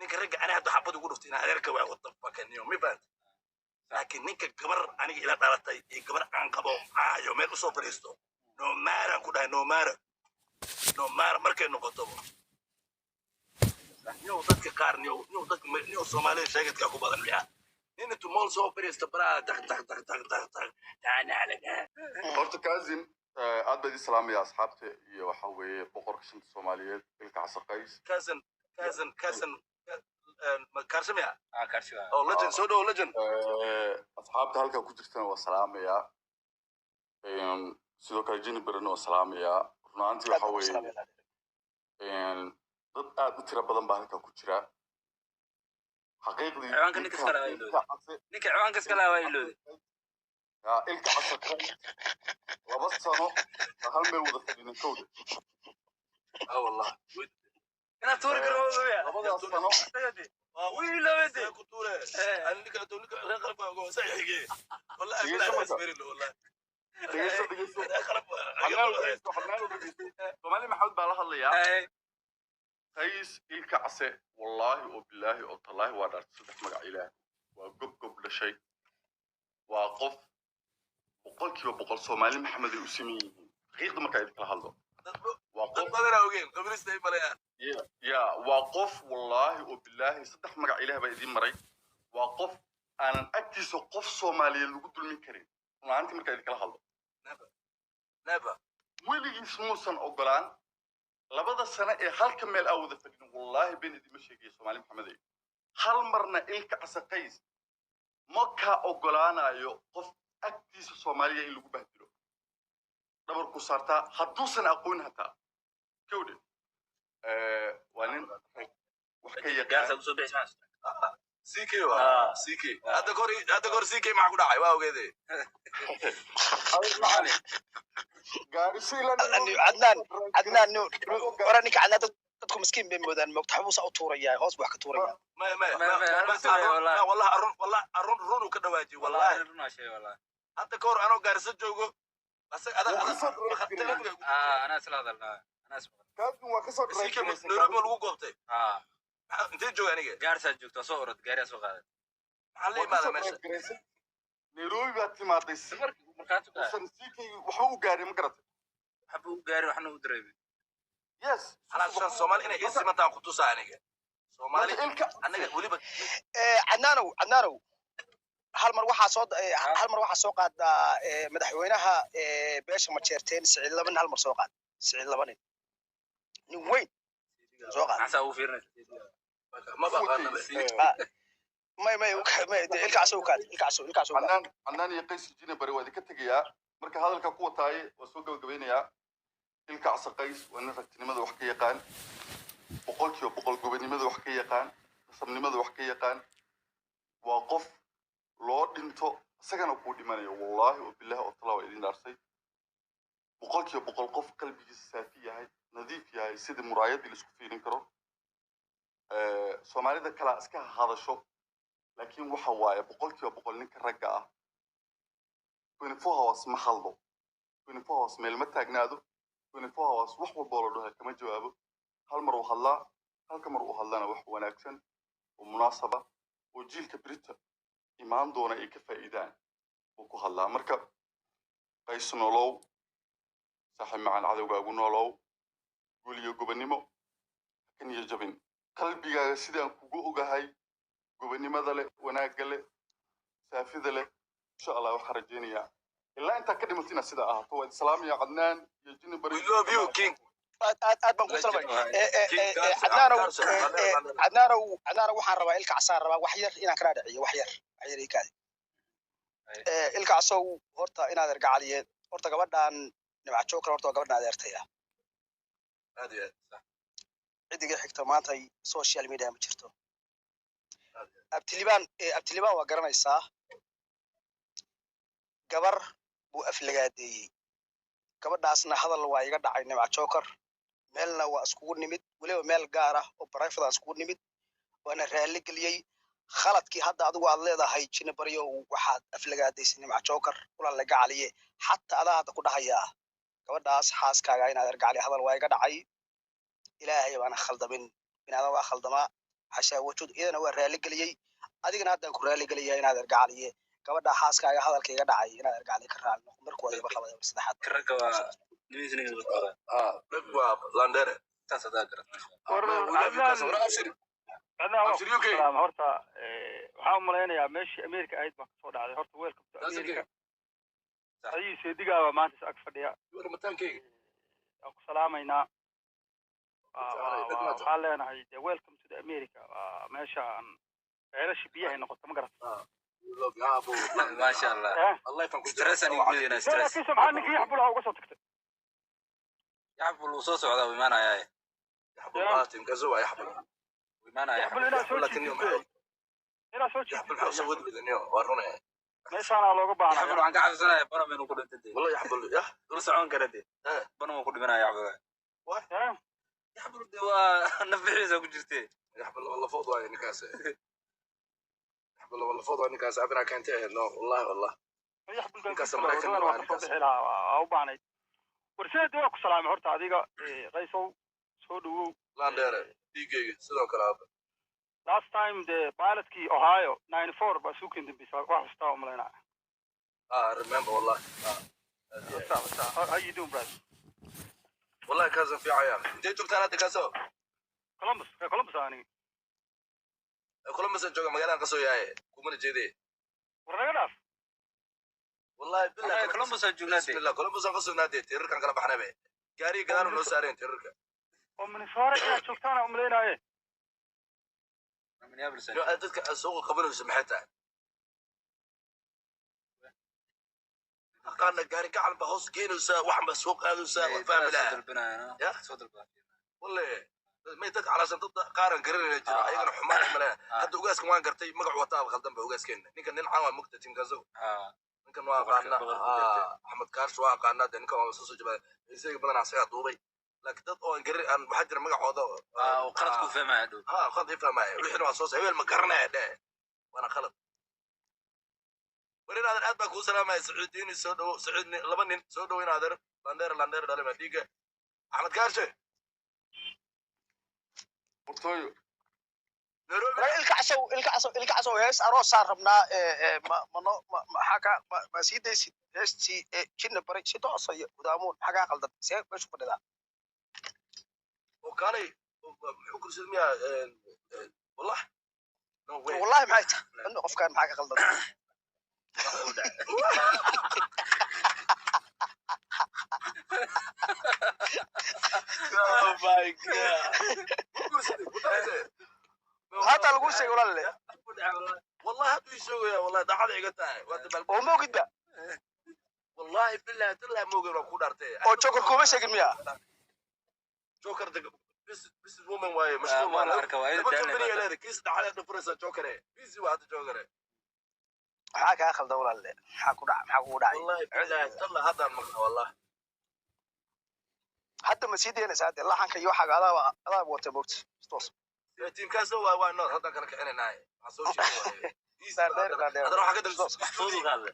ninka ragga ana hadda xabad ugu dhuftay adeerka waa wada fakaniyo ma baan laakiin ninka gabar aniga ila dhalatay ee gabar aan qabo aayo meel usoo fariisto no maara ku dhahay no maara markay noqoto niyo dadka qaar niyo Soomaaliya sheegadka ku badan miya nin intuu mool soo fariisto baraa tag taana alaga horta kaazin aad baad islaamiya asxaabta iyo waxa weeye boqorka shanta Soomaaliyeed ilka casaqays كازن كارسميا كارسميا او لجن سودو لجن asxaabta halka ku jirtana waa salaamaya sidoo kale jini barano salaamaya runaantii waxa weeye dad aad u tiro badan baa halka ku jira xaqiiqdii ciwaanka ninka iskala waa ilowday ilka casaqays laba sano hal meel wada fadhinin kowda والله انا توري كرويا labadaas sano ويلا ودي كنتوره انا اللي كنت رقم اقول صحيح والله انا اسبر له والله dhegeyso Soomaali maxamed baa la hadlayaa qays ilka case wallahi oo billahi oo tallahi waa dhar saddex magac ilaahay waa gob dhashay waa qof boqolkiiba boqol Soomaali maxamed ay u sameeyeen xaqiiqda marka ay kala hadlo waa qof badana ogeen qabristay balayaan يا وقف والله وبالله صدق مقع إله بيدين مري وقف أنا أكتس وقف صومالي اللي قدر من كريم ما أنت مركز كلا هلا نبا ويلي يسمو سن أقولان لبض السنة هل كمل أول ذفقين والله بين دي مشيكي صومالي محمدي هل مرنا إلك عسقيس مكة أقولان أيو قف أكتس صومالي اللي قبه دلو دبر كسرتا حدوسنا أقول هتا كودي وانين وحكي قاعد اسوي بيش ماس سيكي سيكي هذا كور سيكي معك داعي واو كده عدنان ورانيك عنا dadku miskiin bay moodaan magtaxbuus u tuuraya hoos wax ka tuuraya ما والله أرون كدواجي والله هذا كور أنا قارس جوجو بس هذا انا اسلا هذا انا اسمع كادو وكسر سيكي نورب لو قبتي انت جو يعني gaarsa joogto soo orod gaari soo qaaday علي ما ماشي نيروبي بات ما ديس markaad وصل سيكي وحو غاري ما قرت حبو gaari waxna u dareemay يس على شان سومالي انا اسم ما تاخذ تصانيga سومالي anaga waliba cadnaanow hal mar waxa soo qaada madaxweynaha beesha ma jeerteen sicil laban hal mar soo qaad sicil laban nin weyn soo qaad asa u fiirnay ما بقى ما ilkaasoo عندنا يقيس جينا بري وادي كتجيا مركا هذا الكقوة تاي وسوق الجبينيا ilka casaqays waa nin ragtinimada wax ka yaqaan boqolkiiba boqol gobonimada wax ka yaqaan sabnimada wax ka yaqaan waa qof loo dhinto isagana ku dhimanayo wallahi oo billahi oo talaa idin dharsay boqolkiiba boqol qof qalbigiisa saafi yahay nadiif yahay sida muraayadii la isku fiirin karo Soomaalida kala iska hadasho laakiin waxa waaye boqolkiiba boqol ninka ragga ah 24 hours ma haldo 24 hours meel ma taagnaado 24 hours wax walba loo dhahay kama jawaabo hal mar uu hadlaa halka mar uu hadlana wax wanaagsan oo munaasaba oo jiilka Britain imaan doona ay ka faa'iidaan oo ku hadlaa marka qays nolow saaxiib macaan cadawgaagu nolow guuliyo gobonimo kan iyo jabin qalbigaaga sidaan kugu ogahay gobonimada leh wanaagga leh saafida leh insha Allah waxaan rajeynayaa إلا أنت كده متينا سيدا هو السلام يا عدنان يجيني بريء. We love you king. بنقول سلام. عدنان وحنا إلك عصار ربا وحير إنا كرادة وحير يكاد. إلك عصو هرتا إنا درجع عليه هرتا قبضنا نبع شوكر هرتا قبضنا درتيا. هذه صح. عندي حكتة ما تي سوشيال ميديا مشرتو. أبتليبان وقرنا الساعة. gabar buu aflagaadeeyay gabadhaasna hadal waa iga dhacay nimca joker meelna waa iskugu nimid waliba meel gaar ah oo private iskugu nimid waana raali galiyay khaladkii hadda adigu aad leedahay jina bariyo waxaad aflagaadeysay nimca joker kula la gacaliye hatta adaa ku dhahayaa gabadhaas xaaskaaga inaad argacali hadal waa iga dhacay ilaahay waana khaldamin inaad waa khaldama xashaa wajud iyadana waa raali geliyey adigana haddaan ku raali geliyay inaad ergacaliye gabadha xaaskaaga hadalka iga dhacay inaad ergacaliye ka raali noqo markuu adaba qabay saddexaad ragga waa nimisniga wada rag waa landere taas adaa garan horta waxaan malaynayaa meeshii America ahayd baa kasoo dhacday horta weelka America ayuu seedigaa maanta is ag fadhiya aan ku salaamaynaa waxaan leenahay welcome to the America meeshaan ceelasha biyaha ay noqoto ma garata ما شاء الله الله يفهم ستريس أنا يقول لنا ستريس كيس محنك يحبوا له وقصة تكتب يحبوا الوصوص وهذا ويمانا يا يحبوا القاتم كزوا يحبوا ويمانا يحبوا يحبوا لنا لكن يوم هنا سوتش يحبوا الحوسة ود بدن يوم ورونا ليش أنا لو قبعنا يحبوا عن قاعد سنة برا من وكل تدي والله يحبوا رسعون كردي بنا وكل بنا يحبوا يحبوا الدواء نفعي إذا كنت يحبوا والله فوضى يعني كاسة والله فوضى انك اسعدنا كانت نو والله يحبوا كاسة مراكن أو بعني ورسالة دوك سلام هرتا adiga qaysow soo dhawow landere digay sidoo kale last time the pilotkii Ohio 94 baa suuqin dambisa wax xustaa umaleynaa remember والله how you doing brother والله كازن في عيال انت جبتها هذا كاسو Columbus ani كولومبس جوجا مغالان قصو ياي كومنا جيدي warnaga dhaaf والله بالله كولومبس الجولات بسم الله كولومبس قصو نادي تيرر كان كلا بخنا به غاري غدانو نو سارين تيرركا oo Minnesota inaad joogtaan umaleynaaye من قبل سنة لو dadka suuqa qabano samxata قالنا غاري كعل بهوس كينوسا وحما سوق ادوسا فاملا البناء يا صوت البناء والله ما يدك على سنت قارن قرن جرا ايغنا xumaan mala hada ugaas kan waan gartay magac wata khaldan ba ugaaskeena ninka nin caan waa mugta tinkazo ninkan waa qaana Ahmed Kaash waa qaana ninka waa soo jabay isaga badan asaga duubay laakiin dad oo garin aan waxa jira magacooda oo qalad ku fahmay dhow qalad fahmay wixii waa soo hebel ma garanay dee wana qalad warina aad baa ku salaamay Sacuudiin soo dhaw Sacuud laba nin soo dhaw in aadar landere dhalay diga Ahmed Kaash hortooyo ilka casow hees aroosaan rabnaa xaga ma sii daysid heestii jinna baray si toosaya gudaamuun xagaa qaldan see meeshu fadhidaa وكالي حكر سلمية والله والله ما يتح انه قف كان معك غلط oh my god هذا القول شيء ولا لا والله هذا يسوي والله ده حد يقطع ومو قد والله بالله تلا مو قدر اكون ارتي او جوكر كوما شيء ميا جوكر بس وومن واي مش ما انا اركوايد ده كيس ده على فرصه جوكر بيزي واحد جوكر حاجه اخل دوله لا حكو دعي والله بالله تلا هذا والله حتى مسيدي انا ساعات الله حنك يو حاجه هذا وقت بوقت توصل تيم كاسو waa noor hadan kala kicinayna soo sheegay هذا راح كده محفوظ هذا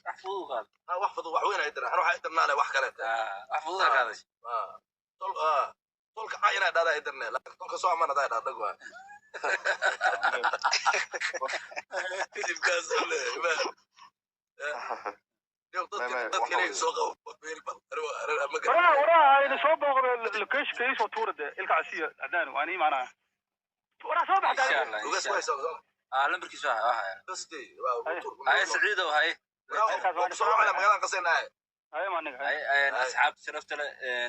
محفوظ هذا واحفظ وحوين هيدنا انا هيدنا له wax kale محفوظ هذا طول عينا دادا هيدنا لكن طول سو امانه دادا دغوا تيم كاسو له ورا هاي سو بوق الكيش كيس وتورد الكعسيه عدان واني معنا ورا سو ان شاء الله لمبركي سواها بس دي هاي سعيده وهاي صار على مقالان قصينا هاي ما نقول هاي اصحاب شرفت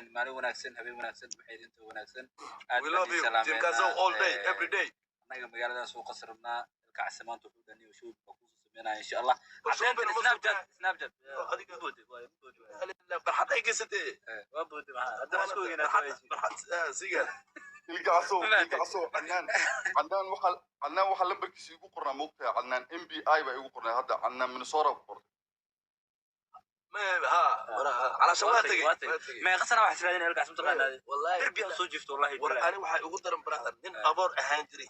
مالي وناكسن حبيب وناكسن بحيد انت وناكسن we love you team كازو all day every day anaga magaalada soo qasrnaa kacsimaantu ku dhani oo show ku sameynaa insha Allah snapchat adiga farxad ay geysatay waa boodi ma hadda isku weynaa siga ilkacasoo cannaan waxaa lambarkiisa igu qornaa moogtahay cannaan MBI baa igu qornay hadda cannaan Minnesota ku qortay على شواتك ما قصنا واحد سلاين الكاس متقنا والله تربيه soo jifto wallahi انا waxay ugu daran brother nin aboor ahaan jiray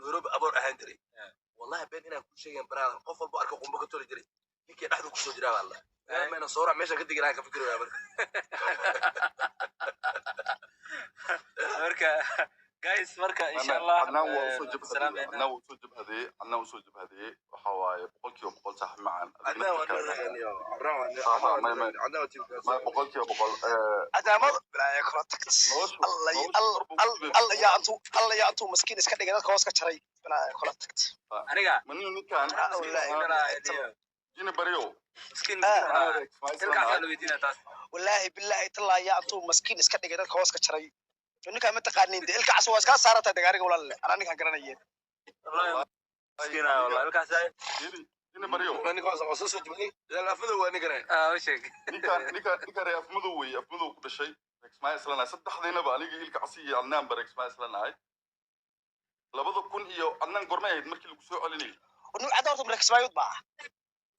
Nairobi aboor ahaan jiray wallahi been inaan ku sheegan brother qof walba arka qumba ka toli jiray ninkii dhaxdu ku soo jiraa wallahi meena soora meesha ka dignaa ka fikiraya marka جايز مركا ان شاء الله أنا وصل سلام جبهة أنا وصل جبهة أنا وصل جبهة وحواي بقول صح معن أنا بقول adaamada bilaa kala tagtas alla yaa antuu maskiin iska dhigay dadka hoos ka jaray bilaa kala tagt aniga من كان جينا بريو مسكين تلقى حلو يدينا تاس wallaahi bilaahi tallaa yaa antuu maskiin iska dhigay dadka hoos ka jaray ninka ma taqaanin ilka cas waa iska saarata dagaariga walaal ana ninka garanayeen والله مسكين والله الكاس جينا بريو أنا كواس قصص جبني لا أفضل وأنا كره وشك نيكا رياف مدوي أفمدو كل شيء اسمع إسلنا صدق ذينا بقى نيجي إلك عصي عنان بريك اسمع إسلنا هاي لابد كون إياه عنان قرنا يدمرك اللي بسوق عليني ونو عدارته مرك سمايود baa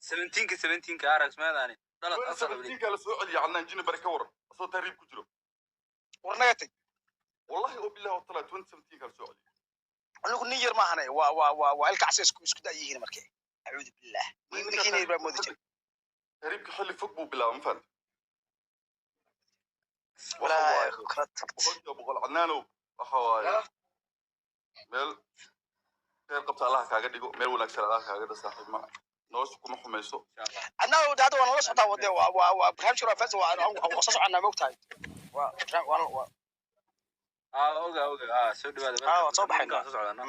17 كاركس ما داني دلت اصلا سبتين قال سوق علي عنان جينا بريك ور أصلا تهريب كجرو warnagatay والله وبالله وطلع 17 قال سوق علي anigu nin yar ma ahanay waa ilka cas isku daayihiin markay acuudu billah ninkiina ibrahim moodi jiray تهريب كحل فوق بالله ما فهمت ولا kala tagt بقول عنانو وحواي ميل خير قبت الله كاغا ديغو ميل وناكسر الله كاغا صاحب ما نوش كما خميسو annagu daado waan la socdaa wade waa barnaamij shura fas waa soo soconaa moogtahay waa اوغا سو دبا soo baxayna سocdana